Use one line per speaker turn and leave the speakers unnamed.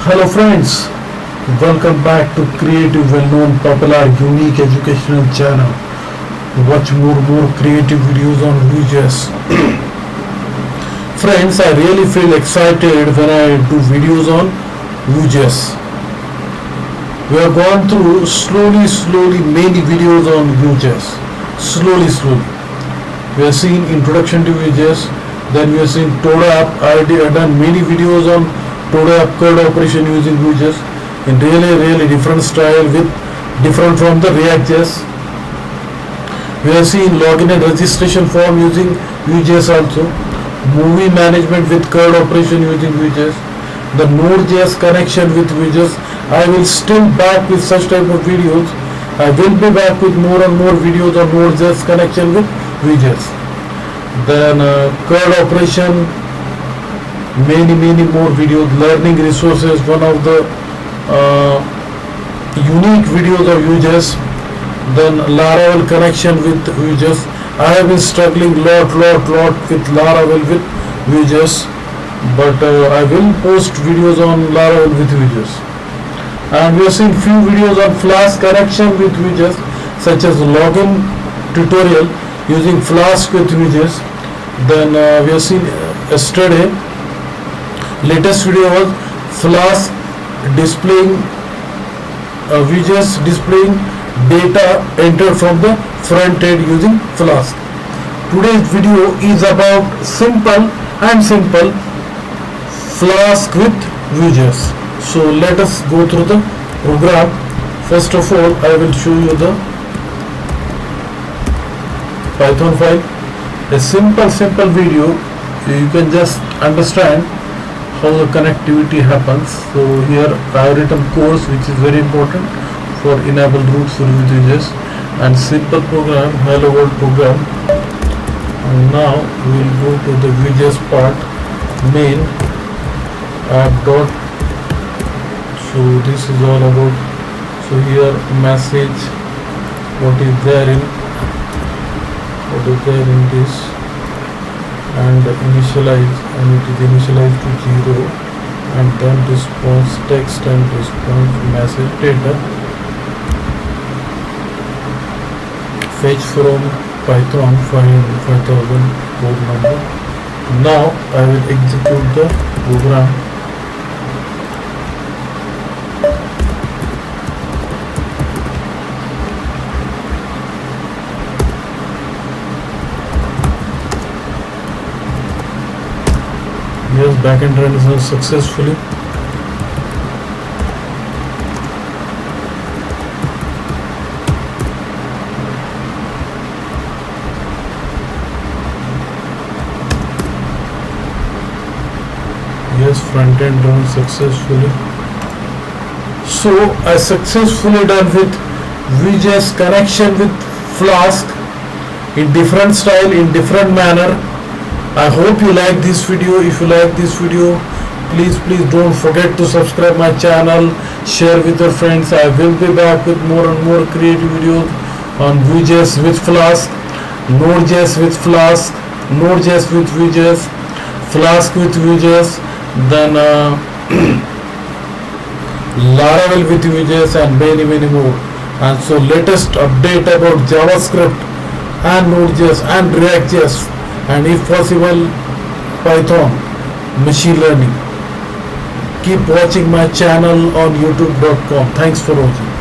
Hello friends, welcome back to creative, well-known, popular, unique educational channel. Watch more creative videos on VueJS. Friends, I really feel excited when I do videos on VueJS. We have gone through slowly many videos on VueJS. Slowly. We have seen introduction to VueJS, then we have seen Toda app. I have done many videos on Toda app code operation using VueJS in really different style with different from the React.js. We have seen login and registration form using VueJS also. Movie management with code operation using VueJS. The Node.js connection with VueJS. I will still back with such type of videos. I will be back with more and more videos on Node.js connection with VueJS. Then code operation, many more videos. Learning resources, one of the unique videos of VueJS. Then Laravel connection with VueJS. I have been struggling lot with Laravel with VueJS, but I will post videos on Laravel with VueJS. And we have seen few videos on Flask connection with VueJS, such as login tutorial using Flask with VueJS. Then we have seen yesterday, latest video was Flask displaying VueJS displaying data entered from the front end using Flask. Today's video is about simple Flask with VueJS. So let us go through the program. First of all, I will show you the Python file. A simple video. You can just understand how the connectivity happens. So here I have written course, which is very important for enable routes for VueJS, and simple program, hello world program. And now we will go to the VueJS part, main app dot. So this is all about, so here message, what is there in this, and initialize, and it is initialized to 0, and then response text and response message data, fetch from Python 5000 code number. Now I will execute the program. Yes, backend runs successfully. Yes, front end runs successfully. So I successfully done with VueJS connection with Flask in different style, in different manner. I hope you like this video. If you like this video, please don't forget to subscribe my channel, share with your friends. I will be back with more and more creative videos on VueJS with Flask, Node.js with Flask, Node.js with VueJS, Flask with VueJS, then Laravel with VueJS, and many more. And so latest update about JavaScript and Node.js and React.js, and if possible Python, machine learning. Keep watching my channel on youtube.com. Thanks for watching.